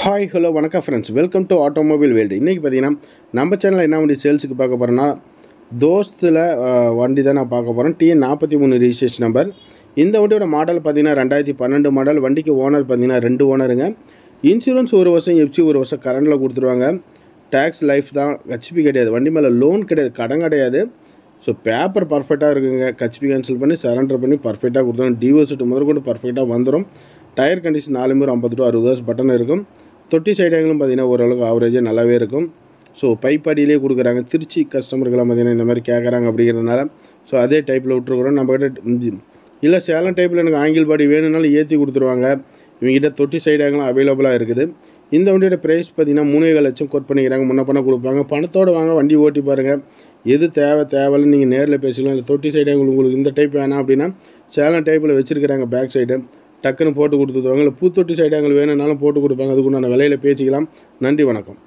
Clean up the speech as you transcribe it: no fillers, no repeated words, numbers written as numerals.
Hi hello வணக்கம் friends, welcome to automobile world. இன்றைக்கி பார்த்தீங்கன்னா நம்ம சேனலில் என்ன வண்டி சேல்ஸுக்கு பார்க்க போகிறோன்னா தோஸ்தில் வண்டி தான் நான் பார்க்க போகிறேன். TN43 registration number. இந்த வண்டியோட மாடல் பார்த்தீங்கன்னா 2012 மாடல். வண்டிக்கு ஓனர் பார்த்தீங்கன்னா 2 ஓனருங்க. இன்சூரன்ஸ் 1 வருஷம், எஃப்சி 1 வருஷம் கரண்டில் கொடுத்துருவாங்க. டேக்ஸ் லைஃப் தான், ஹெச்பி கிடையாது. வண்டி மேலே லோன் கிடையாது, கடன் கிடையாது. ஸோ பேப்பர் பர்ஃபெக்டாக இருக்குங்க. ஹெச்பி கேன்சல் பண்ணி சரண்டர் பண்ணி பர்ஃபெக்டாக கொடுத்துருவோம். டிவோசிட்டு முதற்கொண்டு பர்ஃபெக்டாக வந்துடும். டயர் கண்டிஷன் 4 50 to 60 பட்டன் இருக்கும். தொட்டி சைடு ஆங்கிலும் பார்த்தீங்கன்னா ஓரளவுக்கு ஆவரேஜாக நல்லாவே இருக்கும். ஸோ பைப் அடியிலே கொடுக்குறாங்க. திருச்சி கஸ்டமருக்கெல்லாம் பார்த்தீங்கன்னா இந்த மாதிரி கேட்குறாங்க அப்படிங்கிறதுனால ஸோ அதே டைப்பில் விட்டுருக்குறோம். நம்மக்கிட்ட இல்லை சேலம் டைப்பில் எனக்கு ஆங்கிள் பாடி வேணும்னாலும் ஏற்றி கொடுத்துருவாங்க. இவங்ககிட்ட தொட்டி சைடு ஆங்கிலும் அவைலபிளாக இருக்குது. இந்த வண்டியோட ப்ரைஸ் பார்த்தீங்கன்னா 3.5 லட்சம் கோட் பண்ணிக்கிறாங்க. முன்ன பண்ண கொடுப்பாங்க. பணத்தோடு வாங்க, வண்டி ஓட்டி பாருங்கள். எது தேவையில்லைன்னு நீங்கள் நேரில் பேசலாம். இல்லை தொட்டி சைடு ஆங்கிள் உங்களுக்கு இந்த டைப் வேணாம் அப்படின்னா சேலம் டைப்பில் வச்சுருக்கிறாங்க. பேக் சைடு டக்குன்னு போட்டு கொடுத்துருவாங்க. இல்லை பூத்தொட்டி சைடு ஆங்கிள் வேணும்னாலும் போட்டு கொடுப்பாங்க. அதுக்குண்டான விலையில் பேசிக்கலாம். நன்றி, வணக்கம்.